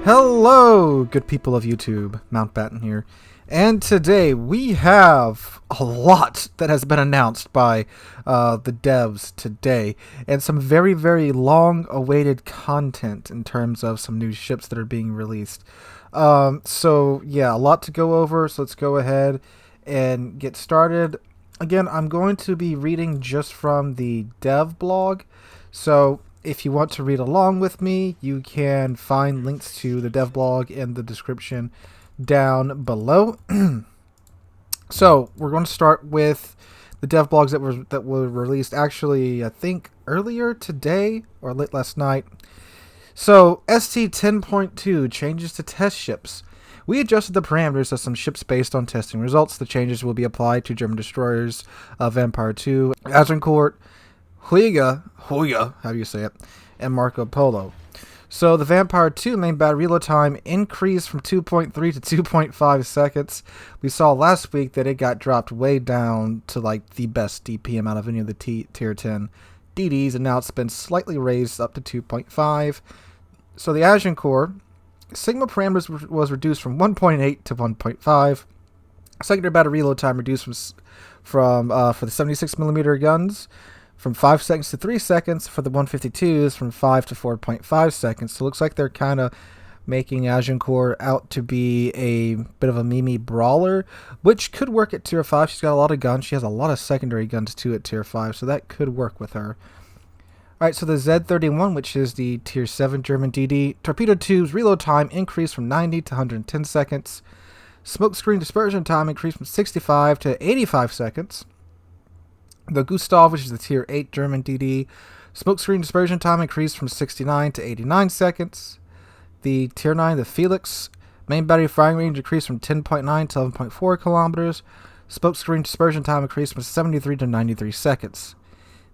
Hello, good people of YouTube. Mountbatten here. And today we have a lot that has been announced by the devs today. And some very, very long-awaited content in terms of some new ships that are being released. So, yeah, a lot to go over. So let's go ahead and get started. Again, I'm going to be reading just from the DevBlog. So if you want to read along with me, you can find links to the DevBlog in the description down below. So we're going to start with the DevBlogs that were released actually, I think, earlier today or late last night. So ST 10.2 changes to test ships. We adjusted the parameters of some ships based on testing results. The changes will be applied to German destroyers Vampire 2, Agincourt, Huyga, how do you say it, and Marco Polo. So the Vampire 2 main battery reload time increased from 2.3 to 2.5 seconds. We saw last week that it got dropped way down to like the best DPM out of any of the tier 10 DDs, and now it's been slightly raised up to 2.5. So the Agincourt Sigma parameters was reduced from 1.8 to 1.5. Secondary battery reload time reduced from for the 76mm guns from 5 seconds to 3 seconds, for the 152s from 5 to 4.5 seconds. So it looks like they're kind of making Agincourt out to be a bit of a Mimi brawler, which could work at tier 5. She's got a lot of guns. She has a lot of secondary guns too at tier 5, so that could work with her. Alright, so the Z31, which is the tier 7 German DD, torpedo tubes reload time increased from 90 to 110 seconds. Smokescreen dispersion time increased from 65 to 85 seconds. The Gustav, which is the tier 8 German DD, smokescreen dispersion time increased from 69 to 89 seconds. The tier 9, the Felix, main battery firing range increased from 10.9 to 11.4 kilometers. Smokescreen dispersion time increased from 73 to 93 seconds.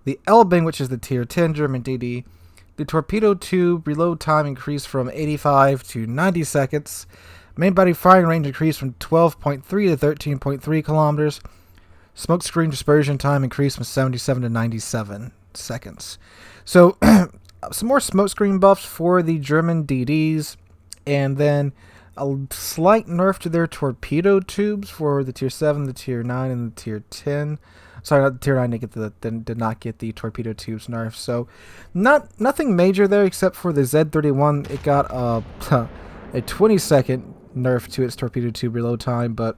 The Elbing, which is the tier 10 German DD, the torpedo tube reload time increased from 85 to 90 seconds. Main battery firing range increased from 12.3 to 13.3 kilometers. Smokescreen dispersion time increased from 77 to 97 seconds. So, some more smokescreen buffs for the German DDs, and then a slight nerf to their torpedo tubes for the tier 7, the tier 9, and the tier 10. Sorry, not the tier 9 did not get the torpedo tubes nerf. So, nothing major there except for the Z31. It got a 20-second nerf to its torpedo tube reload time, but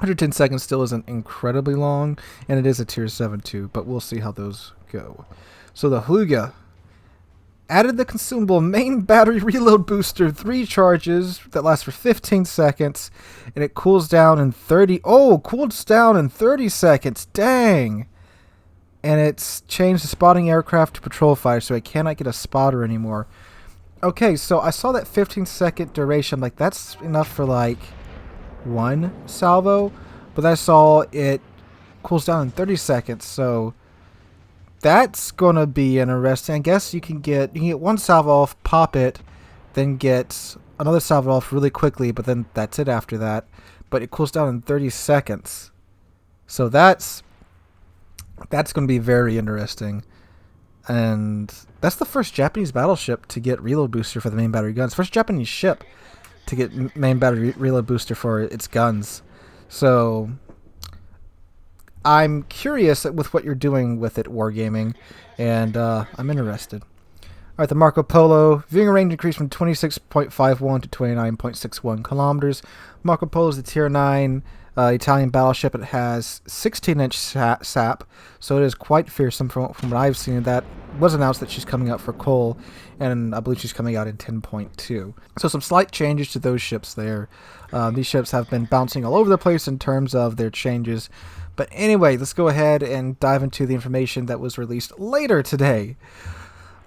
110 seconds still isn't incredibly long, and it is a tier 7 too, but we'll see how those go. So the Huyga added the consumable main battery reload booster, 3 charges that last for 15 seconds, and it cools down in 30 seconds, dang! And it's changed the spotting aircraft to patrol fighter, so I cannot get a spotter anymore. Okay, so I saw that 15-second duration, like that's enough for like one salvo, but I saw it cools down in 30 seconds, so that's gonna be interesting. I guess you can get one salvo off, pop it, then get another salvo off really quickly, but then that's it after that. But it cools down in 30 seconds, so that's gonna be very interesting. And that's the first Japanese battleship to get reload booster for the main battery guns. First Japanese ship to get main battery reload booster for its guns. So I'm curious with what you're doing with it, Wargaming, and I'm interested. Alright, the Marco Polo viewing range increased from 26.51 to 29.61 kilometers. Marco Polo is the tier 9 Italian battleship. It has 16-inch SAP, so it is quite fearsome from what I've seen. That was announced that she's coming out for coal, and I believe she's coming out in 10.2. So some slight changes to those ships there. These ships have been bouncing all over the place in terms of their changes. But anyway, let's go ahead and dive into the information that was released later today.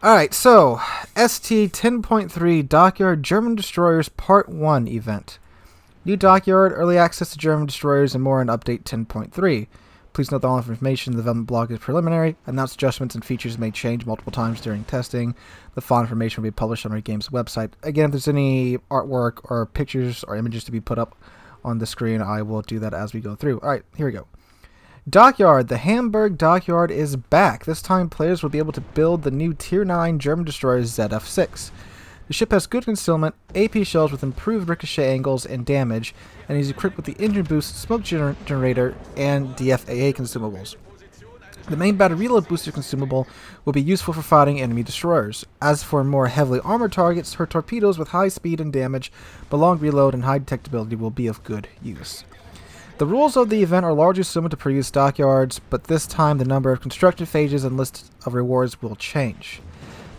Alright, so ST 10.3 Dockyard German Destroyers Part 1 event. New Dockyard, early access to German destroyers, and more in Update 10.3. Please note that all information in the development blog is preliminary. Announced adjustments and features may change multiple times during testing. The final information will be published on our game's website. Again, if there's any artwork or pictures or images to be put up on the screen, I will do that as we go through. Alright, here we go. Dockyard. The Hamburg Dockyard is back. This time players will be able to build the new Tier 9 German destroyer ZF-6. The ship has good concealment, AP shells with improved ricochet angles and damage, and is equipped with the engine boost, smoke generator, and DFAA consumables. The main battery reload booster consumable will be useful for fighting enemy destroyers. As for more heavily armored targets, her torpedoes with high speed and damage, but long reload and high detectability will be of good use. The rules of the event are largely similar to previous dockyards, but this time the number of construction phases and list of rewards will change.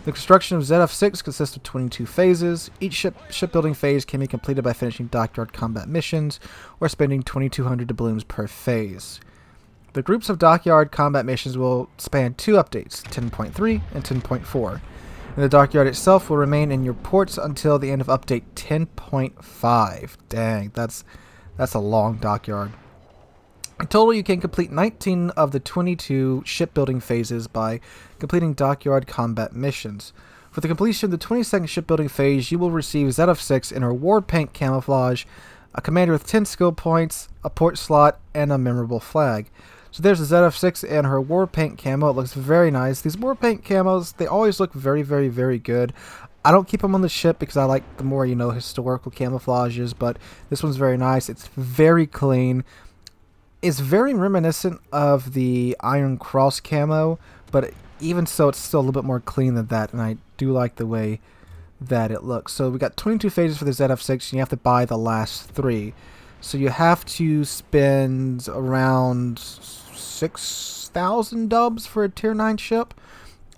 The construction of ZF-6 consists of 22 phases. Each shipbuilding phase can be completed by finishing dockyard combat missions or spending 2,200 doubloons per phase. The groups of dockyard combat missions will span two updates, 10.3 and 10.4. And the dockyard itself will remain in your ports until the end of update 10.5. Dang, that's a long dockyard. In total, you can complete 19 of the 22 shipbuilding phases by completing dockyard combat missions. For the completion of the 22nd shipbuilding phase, you will receive ZF-6 in her war paint camouflage, a commander with 10 skill points, a port slot, and a memorable flag. So there's the ZF-6 and her war paint camo. It looks very nice. These war paint camos, they always look very, very, very good. I don't keep them on the ship because I like the more, historical camouflages, but this one's very nice. It's very clean. It's very reminiscent of the Iron Cross camo, but even so, it's still a little bit more clean than that, and I do like the way that it looks. So we got 22 phases for the ZF-6, and you have to buy the last 3. So you have to spend around 6,000 dubs for a tier 9 ship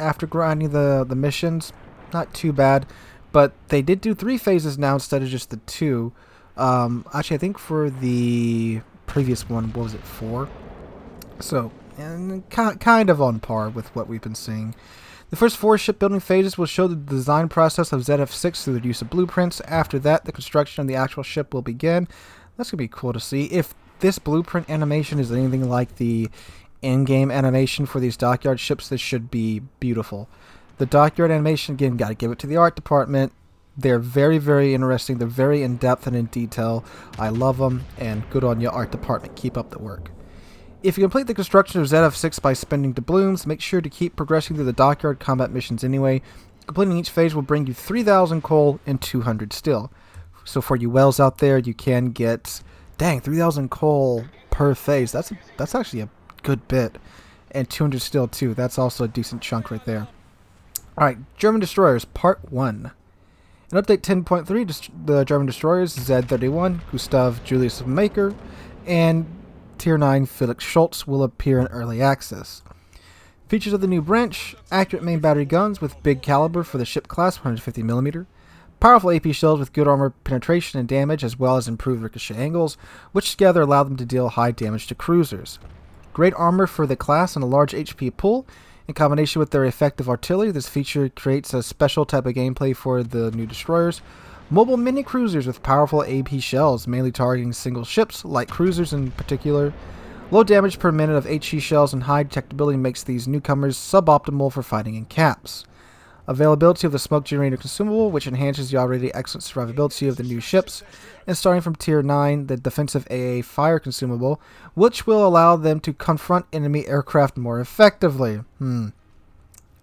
after grinding the missions. Not too bad, but they did do 3 phases now instead of just the 2. Actually, I think for the previous one, what was it, 4? So, and kind of on par with what we've been seeing. The first 4 shipbuilding phases will show the design process of ZF-6 through the use of blueprints. After that, the construction of the actual ship will begin. That's going to be cool to see. If this blueprint animation is anything like the in-game animation for these dockyard ships, this should be beautiful. The dockyard animation, again, got to give it to the art department. They're very, very interesting. They're very in-depth and in detail. I love them, and good on your art department. Keep up the work. If you complete the construction of ZF-6 by spending doubloons, make sure to keep progressing through the dockyard combat missions anyway. Completing each phase will bring you 3,000 coal and 200 steel. So for you whales out there, you can get, 3,000 coal per phase. That's actually a good bit. And 200 steel too. That's also a decent chunk right there. Alright, German Destroyers, Part 1. In Update 10.3, the German Destroyers, Z-31, Gustav Julius Maker, and Tier 9 Felix Schultz will appear in Early Access. Features of the new branch: accurate main battery guns with big caliber for the ship class 150mm, powerful AP shells with good armor penetration and damage, as well as improved ricochet angles, which together allow them to deal high damage to cruisers. Great armor for the class and a large HP pool. In combination with their effective artillery, this feature creates a special type of gameplay for the new destroyers. Mobile mini-cruisers with powerful AP shells, mainly targeting single ships, light cruisers in particular. Low damage per minute of HE shells and high detectability makes these newcomers suboptimal for fighting in caps. Availability of the smoke generator consumable, which enhances the already excellent survivability of the new ships, and starting from Tier 9, the defensive AA fire consumable, which will allow them to confront enemy aircraft more effectively.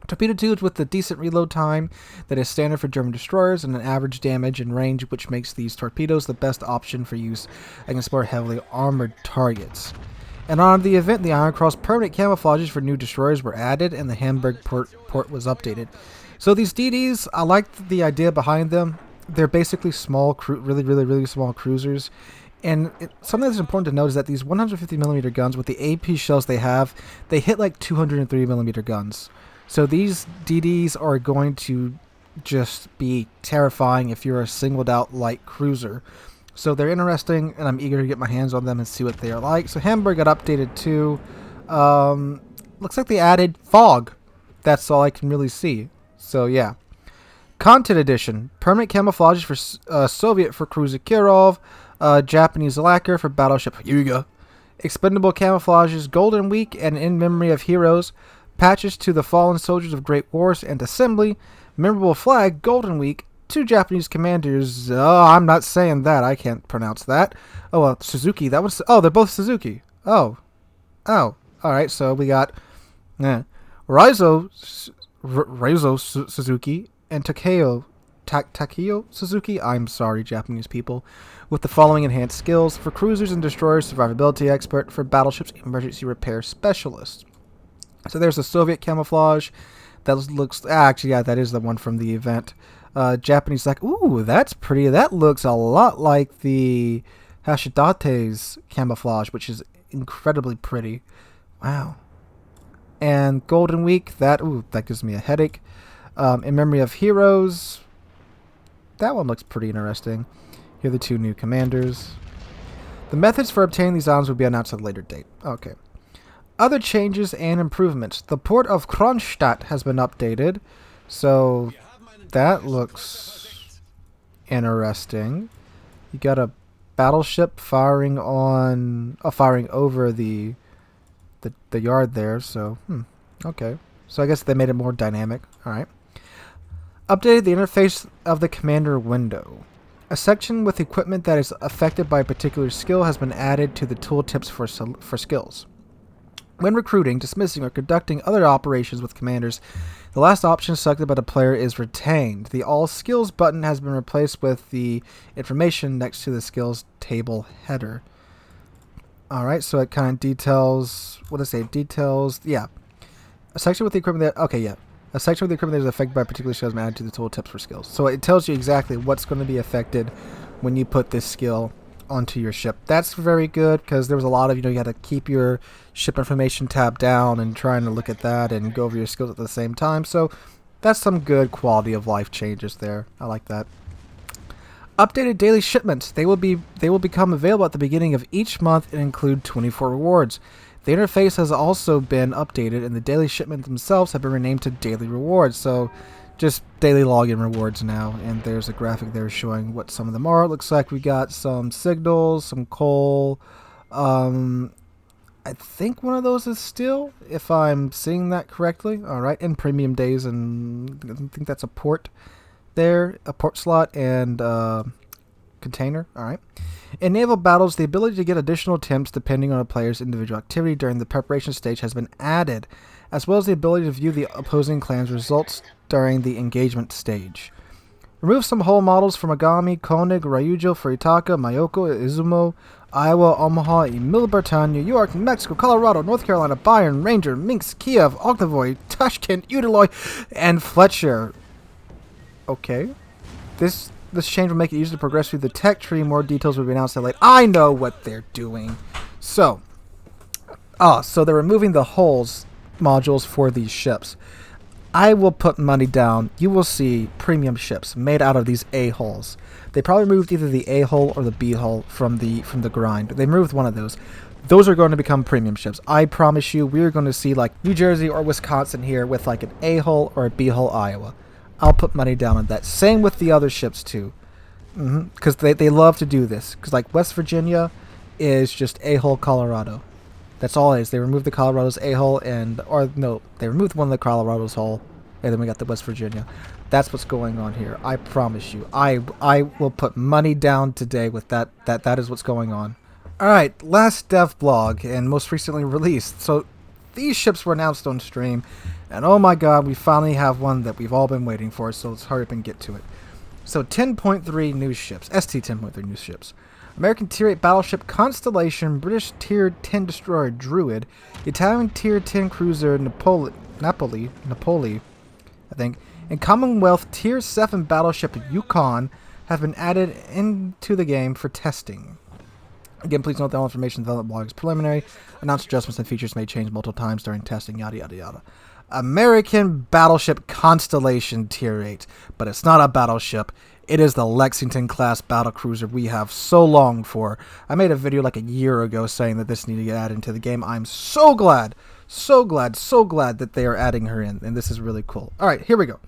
Torpedo tubes with the decent reload time that is standard for German destroyers and an average damage and range, which makes these torpedoes the best option for use against more heavily armored targets. And on the event, the Iron Cross permanent camouflages for new destroyers were added, and the Hamburg port was updated. So these DDs, I liked the idea behind them. They're basically small, really small cruisers. And something that's important to note is that these 150mm guns, with the AP shells they have, they hit like 203mm guns. So these DDs are going to just be terrifying if you're a singled out light cruiser. So they're interesting, and I'm eager to get my hands on them and see what they are like. So Hamburg got updated too. Looks like they added fog. That's all I can really see. So yeah. Content Edition. Permanent camouflages for Soviet for Cruiser Kirov. Japanese lacquer for Battleship Hyuga. Expendable camouflages Golden Week and In Memory of Heroes. Patches to the Fallen Soldiers of Great Wars and Assembly. Memorable Flag Golden Week. 2 Japanese commanders. I'm not saying that. I can't pronounce that. Oh, Suzuki. That was. Oh, they're both Suzuki. Oh. Alright, so we got Reizo Suzuki and Takeo Takio Suzuki, I'm sorry, Japanese people, with the following enhanced skills: for cruisers and destroyers, survivability expert; for battleships, emergency repair specialist. So there's a Soviet camouflage. That looks, actually, yeah, that is the one from the event. Japanese, like, ooh, that's pretty. That looks a lot like the Hashidate's camouflage, which is incredibly pretty. Wow. And Golden Week, that gives me a headache. In Memory of Heroes, that one looks pretty interesting. Here are the two new commanders. The methods for obtaining these items will be announced at a later date. Okay. Other changes and improvements. The port of Kronstadt has been updated, so that looks interesting. You got a battleship firing over the yard there, so okay. So I guess they made it more dynamic. All right. Updated the interface of the commander window. A section with equipment that is affected by a particular skill has been added to the tooltips for skills. When recruiting, dismissing, or conducting other operations with commanders, the last option selected by the player is retained. The All Skills button has been replaced with the information next to the skills table header. Alright, so it kind of details, yeah. A section with the equipment that, a section with the equipment that is affected by particular skills has been added to the tooltips for skills. So it tells you exactly what's going to be affected when you put this skill onto your ship. That's very good, because there was a lot of, you had to keep your ship information tab down and trying to look at that and go over your skills at the same time. So that's some good quality of life changes there. I like that. Updated daily shipments. They will become available at the beginning of each month and include 24 rewards. The interface has also been updated, and the daily shipments themselves have been renamed to daily rewards. So just daily login rewards now, and there's a graphic there showing what some of them are. It looks like we got some signals, some coal. I think one of those is steel, if I'm seeing that correctly. All right, and premium days, and I think that's a port there, a port slot, and container. All right. In naval battles, the ability to get additional attempts depending on a player's individual activity during the preparation stage has been added, as well as the ability to view the opposing clan's results during the engagement stage. Remove some hull models from Agami, Koenig, Ryujo, Furitaka, Mayoko, Izumo, Iowa, Omaha, Emil Britannia, York, New Mexico, Colorado, North Carolina, Bayern, Ranger, Minsk, Kiev, Ognivoy, Tashkent, Udeloy, and Fletcher. Okay. This change will make it easier to progress through the tech tree. More details will be announced later. I know what they're doing. So they're removing the hulls modules for these ships. I will put money down. You will see premium ships made out of these A hulls. They probably removed either the A hull or the B hull from the grind. They removed one of those. Those are going to become premium ships. I promise you, we're going to see like New Jersey or Wisconsin here with like an A hull or a B hull Iowa. I'll put money down on that. Same with the other ships too, because they love to do this. Because like West Virginia is just A hull Colorado. That's all it is. They removed the Colorado's A hull they removed one of the Colorado's hull, and then we got the West Virginia. That's what's going on here. I promise you. I will put money down today with that. That is what's going on. All right, last DevBlog and most recently released. So these ships were announced on stream, and oh my god, we finally have one that we've all been waiting for. So let's hurry up and get to it. So 10.3 new ships, ST 10.3 new ships. American Tier 8 battleship Constellation, British Tier 10 destroyer Druid, Italian Tier 10 cruiser Napoli, I think, and Commonwealth Tier 7 battleship Yukon have been added into the game for testing. Again, please note that all information in the blog is preliminary. Announced adjustments and features may change multiple times during testing, yada yada yada. American battleship Constellation Tier 8, but it's not a battleship. It is the Lexington class battlecruiser we have so longed for. I made a video like a year ago saying that this needed to get added into the game. I'm so glad that they are adding her in, and this is really cool. All right, here we go.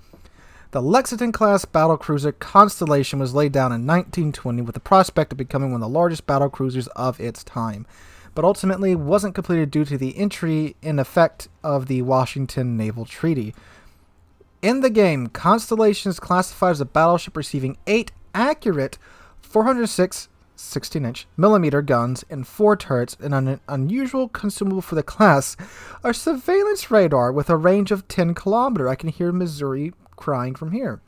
The Lexington class battlecruiser Constellation was laid down in 1920 with the prospect of becoming one of the largest battlecruisers of its time, but ultimately wasn't completed due to the entry in effect of the Washington Naval Treaty. In the game, Constellation is classified as a battleship receiving 8 accurate 406 16-inch millimeter guns and 4 turrets, and an unusual consumable for the class, a surveillance radar with a range of 10 kilometers. I can hear Missouri crying from here.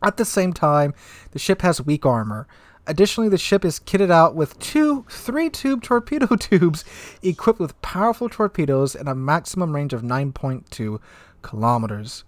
At the same time, the ship has weak armor. Additionally, the ship is kitted out with 3-tube torpedo tubes equipped with powerful torpedoes and a maximum range of 9.2 kilometers.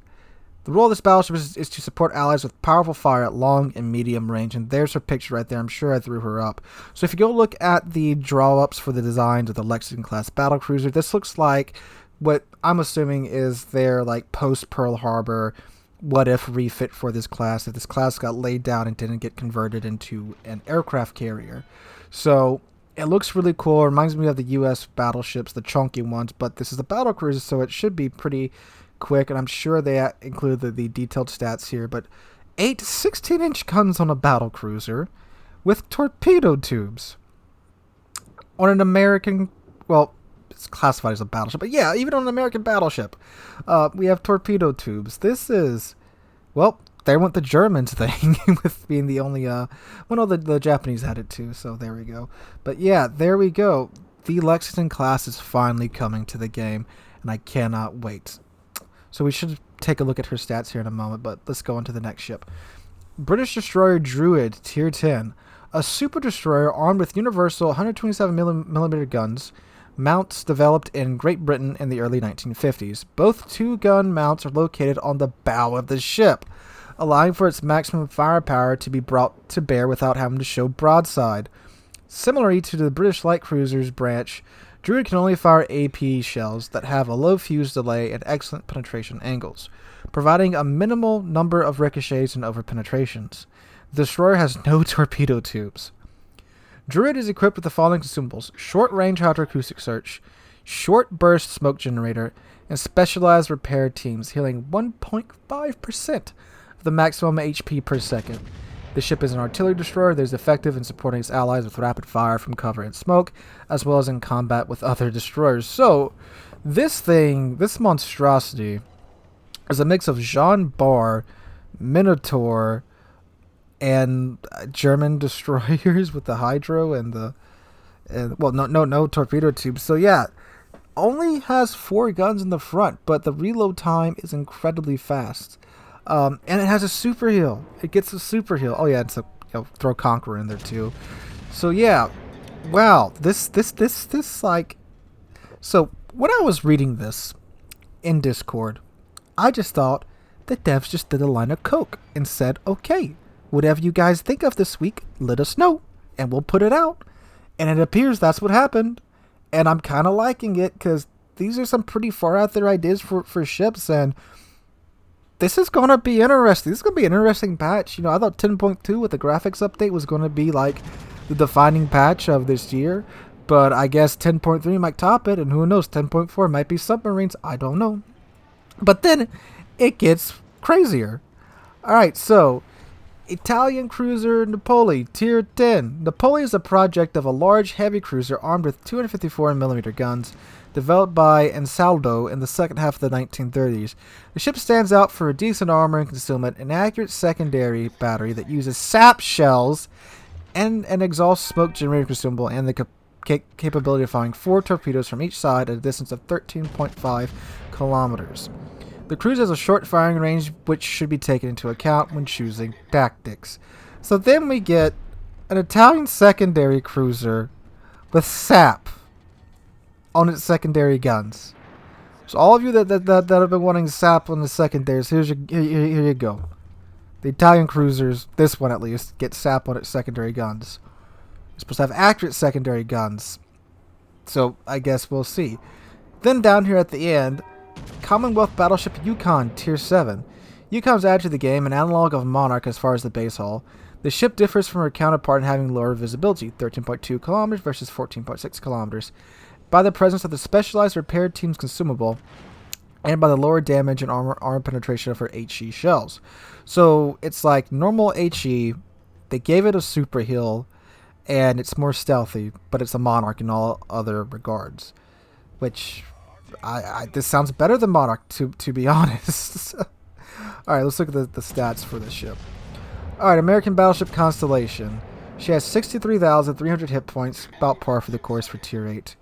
The role of this battleship is to support allies with powerful fire at long and medium range, and there's her picture right there. I'm sure I threw her up. So if you go look at the draw-ups for the designs of the Lexington-class battlecruiser, this looks like what I'm assuming is their like post-Pearl Harbor what-if refit for this class, if this class got laid down and didn't get converted into an aircraft carrier. So it looks really cool. It reminds me of the U.S. battleships, the chunky ones, but this is a battlecruiser, so it should be pretty quick, and I'm sure they include the detailed stats here. But 8 16-inch guns on a battlecruiser with torpedo tubes on an American, well, it's classified as a battleship, but yeah, even on an American battleship, we have torpedo tubes. This is, well, they went the Germans thing with being the only, well, no, the Japanese had it too, so there we go. But yeah, there we go. The Lexington class is finally coming to the game, and I cannot wait. So we should take a look at her stats here in a moment, but let's go on to the next ship. British destroyer Druid, Tier 10, a super destroyer armed with universal 127mm guns, mounts developed in Great Britain in the early 1950s. Both two-gun mounts are located on the bow of the ship, allowing for its maximum firepower to be brought to bear without having to show broadside. Similarly to the British light cruisers branch, Druid can only fire AP shells that have a low fuse delay and excellent penetration angles, providing a minimal number of ricochets and over-penetrations. The destroyer has no torpedo tubes. Druid is equipped with the following consumables: short-range hydroacoustic search, short-burst smoke generator, and specialized repair teams, healing 1.5% of the maximum HP per second. The ship is an artillery destroyer that is effective in supporting its allies with rapid fire from cover and smoke, as well as in combat with other destroyers. So, this monstrosity, is a mix of Jean Bar, Minotaur, and German destroyers with the hydro and no torpedo tubes. So yeah, only has 4 guns in the front, but the reload time is incredibly fast. And it has a super heal. It gets a super heal. Oh yeah, it's a throw Conqueror in there too. So yeah, wow. This like. So when I was reading this in Discord, I just thought the devs just did a line of coke and said, okay, whatever you guys think of this week, let us know, and we'll put it out. And it appears that's what happened. And I'm kind of liking it, because these are some pretty far out there ideas for ships, and this is going to be interesting. This is going to be an interesting patch. I thought 10.2 with the graphics update was going to be like the defining patch of this year, but I guess 10.3 might top it, and who knows, 10.4 might be submarines. I don't know. But then it gets crazier. Alright, so Italian cruiser Napoli, Tier 10. Napoli is a project of a large, heavy cruiser armed with 254mm guns, developed by Ansaldo in the second half of the 1930s. The ship stands out for a decent armor and concealment, an accurate secondary battery that uses sap shells, and an exhaust smoke generator consumable, and the capability of firing 4 torpedoes from each side at a distance of 13.5 kilometers. The cruiser has a short firing range, which should be taken into account when choosing tactics. So then we get an Italian secondary cruiser with sap on its secondary guns. So all of you that have been wanting sap on the secondaries, here you go. The Italian cruisers, this one at least, get sap on its secondary guns. It's supposed to have accurate secondary guns. So I guess we'll see. Then down here at the end, Commonwealth Battleship Yukon Tier 7. Yukon's added to the game, an analog of Monarch as far as the base hull. The ship differs from her counterpart in having lower visibility, 13.2 kilometers versus 14.6 kilometers, by the presence of the specialized repair team's consumable, and by the lower damage and armor penetration of her HE shells. So it's like normal HE, they gave it a super heal, and it's more stealthy, but it's a Monarch in all other regards. Which, this sounds better than Monarch, to be honest. Alright, let's look at the stats for this ship. Alright, American Battleship Constellation. She has 63,300 hit points, about par for the course for Tier 8.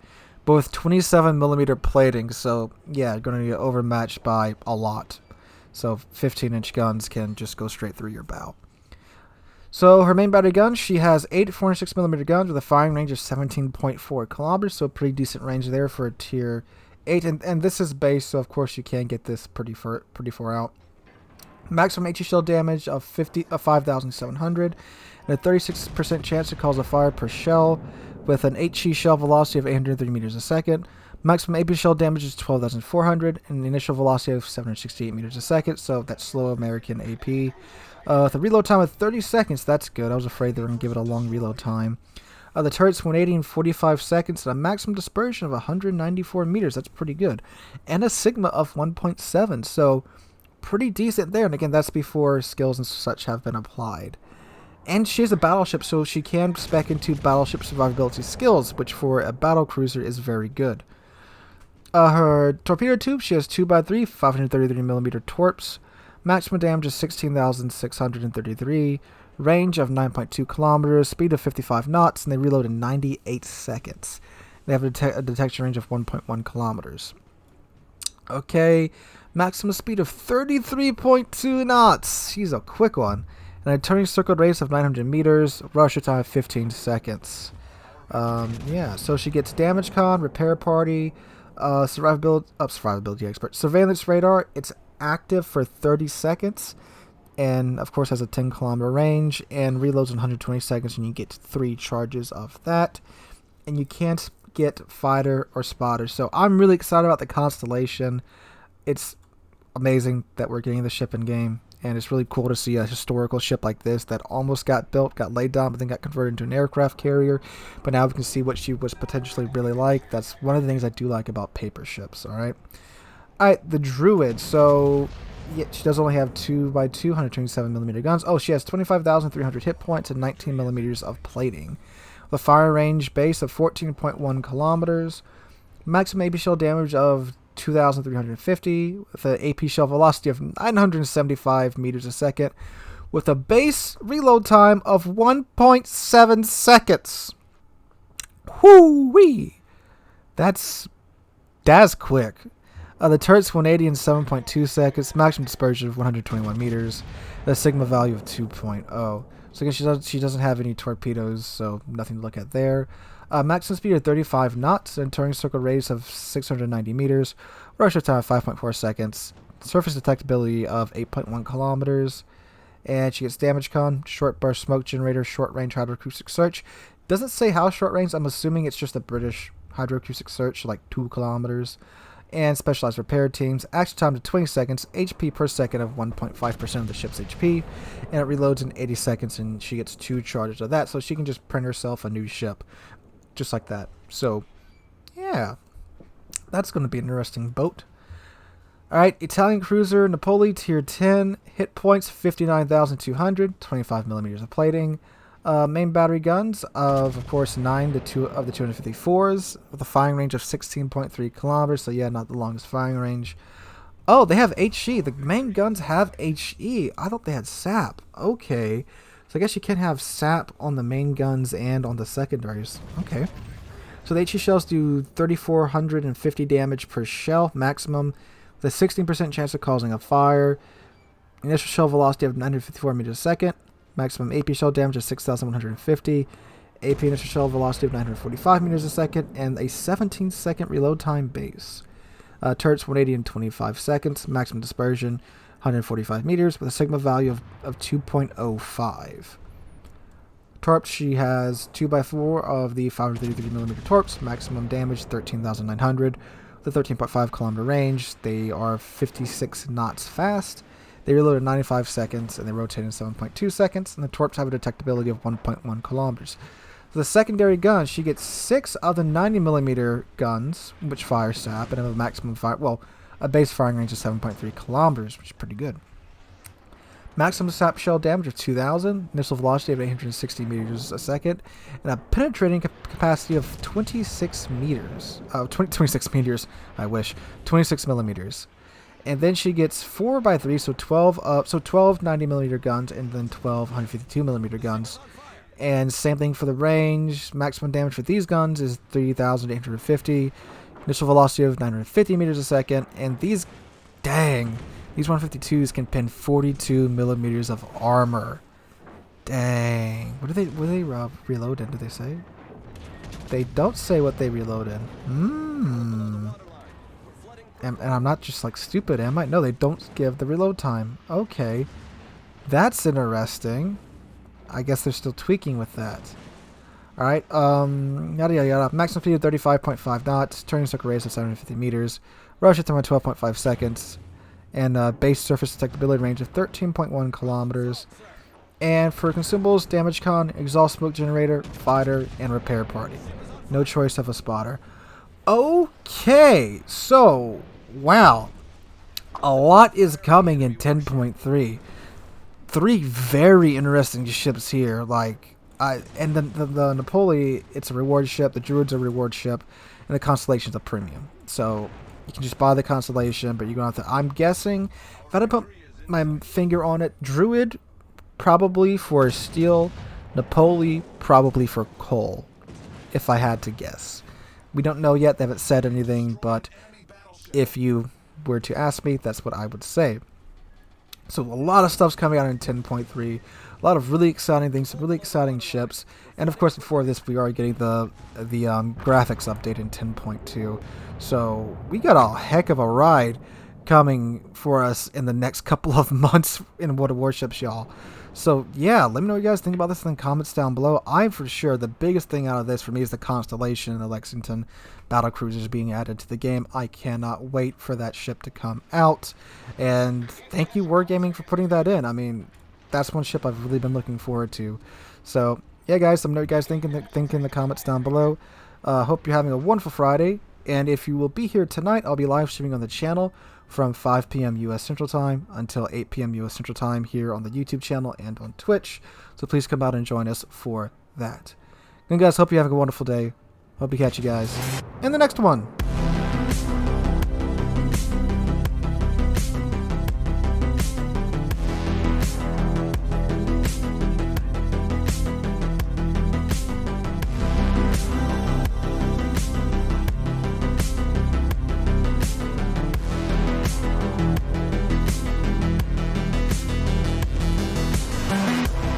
But with 27mm plating, so yeah, going to get overmatched by a lot. So 15-inch guns can just go straight through your bow. So her main battery gun, she has 8 406mm guns with a firing range of 17.4 kilometers, so pretty decent range there for a tier 8. And this is base, so of course you can get this pretty far out. Maximum HE shell damage of 5,700, and a 36% chance to cause a fire per shell, with an HE shell velocity of 830 meters a second. Maximum AP shell damage is 12,400, and the initial velocity of 768 meters a second, so that's slow American AP. With a reload time of 30 seconds, that's good. I was afraid they were going to give it a long reload time. The turret's 180 in 45 seconds, and a maximum dispersion of 194 meters. That's pretty good. And a sigma of 1.7, so pretty decent there. And again, that's before skills and such have been applied. And she is a battleship, so she can spec into battleship survivability skills, which for a battlecruiser is very good. Her torpedo tube, she has 2x3, 533mm torps. Maximum damage is 16,633. Range of 9.2 kilometers. Speed of 55 knots. And they reload in 98 seconds. They have a detection range of 1.1 kilometers. Okay. Maximum speed of 33.2 knots. She's a quick one. And a turning circle radius of 900 meters. Rusher time of 15 seconds. So she gets damage con, repair party, survivability expert. Surveillance radar, it's active for 30 seconds. And, of course, has a 10-kilometer range. And reloads in 120 seconds. And you get 3 charges of that. And you can't get fighter or spotter. So I'm really excited about the Constellation. It's amazing that we're getting the ship in game. And it's really cool to see a historical ship like this that almost got built, got laid down, but then got converted into an aircraft carrier. But now we can see what she was potentially really like. That's one of the things I do like about paper ships, alright? Alright, the Druid. So, yeah, she does only have 2x2, 127mm guns. Oh, she has 25,300 hit points and 19mm of plating. The fire range base of 14.1 kilometers. Maximum AP shell damage of 2,350 with an AP shell velocity of 975 meters a second with a base reload time of 1.7 seconds. Whoo-wee! That's quick. The turret's 180 in 7.2 seconds, maximum dispersion of 121 meters, a sigma value of 2.0. So again, she doesn't have any torpedoes, so nothing to look at there. Maximum speed of 35 knots and turning circle radius of 690 meters. Rusher time of 5.4 seconds. Surface detectability of 8.1 kilometers. And she gets damage con, short burst smoke generator, short range hydroacoustic search. Doesn't say how short range. I'm assuming it's just a British hydroacoustic search, like 2 kilometers. And specialized repair teams. Action time to 20 seconds. HP per second of 1.5% of the ship's HP. And it reloads in 80 seconds, and she gets 2 charges of that. So she can just print herself a new ship. Just like that. So, yeah. That's going to be an interesting boat. Alright, Italian cruiser Napoli tier 10. Hit points 59,200. 25mm of plating. Main battery guns of course, 9 of the 254s. With a firing range of 16.3 kilometers. So, yeah, not the longest firing range. Oh, they have HE. The main guns have HE. I thought they had SAP. Okay. So I guess you can have SAP on the main guns and on the secondaries. Okay. So the HE shells do 3,450 damage per shell maximum, with a 16% chance of causing a fire. Initial shell velocity of 954 meters a second. Maximum AP shell damage of 6,150. AP initial shell velocity of 945 meters a second. And a 17-second reload time base. Turrets 180 in 25 seconds. Maximum dispersion 145 meters with a sigma value of 2.05. Torps, she has 2x4 of the 533mm torps. Maximum damage 13,900 with a 13.5 kilometer range. They are 56 knots fast. They reload in 95 seconds and they rotate in 7.2 seconds. And the torps have a detectability of 1.1 kilometers. For the secondary gun, she gets 6 of the 90mm guns, which fire SAP, and have a maximum fire. Well, a base firing range of 7.3 kilometers, which is pretty good. Maximum SAP shell damage of 2,000, initial velocity of 860 meters a second, and a penetrating capacity of 26 meters. 26 meters, I wish. 26 millimeters. And then she gets 4x3, so 12 90mm guns, and then 12 152mm guns. And same thing for the range. Maximum damage for these guns is 3,850. Initial velocity of 950 meters a second. And these, dang, These 152s can pin 42 millimeters of armor. Dang. What do they reload in, do they say? They don't say what they reload in. And I'm not just like stupid, am I? No, they don't give the reload time. Okay. That's interesting. I guess they're still tweaking with that. Alright, yada yada yada. Maximum speed of 35.5 knots, turning circle radius of 750 meters, rush time of 12.5 seconds, and base surface detectability range of 13.1 kilometers. And for consumables, damage con, exhaust smoke generator, fighter, and repair party. No choice of a spotter. Okay, so, wow. A lot is coming in 10.3. 3 very interesting ships here, like, and the Napoli, it's a reward ship, the Druid's a reward ship, and the Constellation's a premium. So, you can just buy the Constellation, but you're going to have to, I'm guessing, if I had to put my finger on it, Druid, probably for steel, Napoli, probably for coal, if I had to guess. We don't know yet, they haven't said anything, but if you were to ask me, that's what I would say. So a lot of stuff's coming out in 10.3, a lot of really exciting things, some really exciting ships, and of course before this we are getting the graphics update in 10.2. So we got a heck of a ride coming for us in the next couple of months in World of Warships, y'all. So yeah, let me know what you guys think about this in the comments down below. I'm for sure the biggest thing out of this for me is the Constellation and the Lexington Battlecruisers being added to the game. I cannot wait for that ship to come out. And thank you Wargaming for putting that in. I mean, that's one ship I've really been looking forward to. So yeah guys, let me know what you guys think in the comments down below. Hope you're having a wonderful Friday. And if you will be here tonight, I'll be live streaming on the channel from 5 p.m. U.S. Central Time until 8 p.m. U.S. Central Time here on the YouTube channel and on Twitch. So please come out and join us for that. And guys, hope you have a wonderful day. Hope to catch you guys in the next one.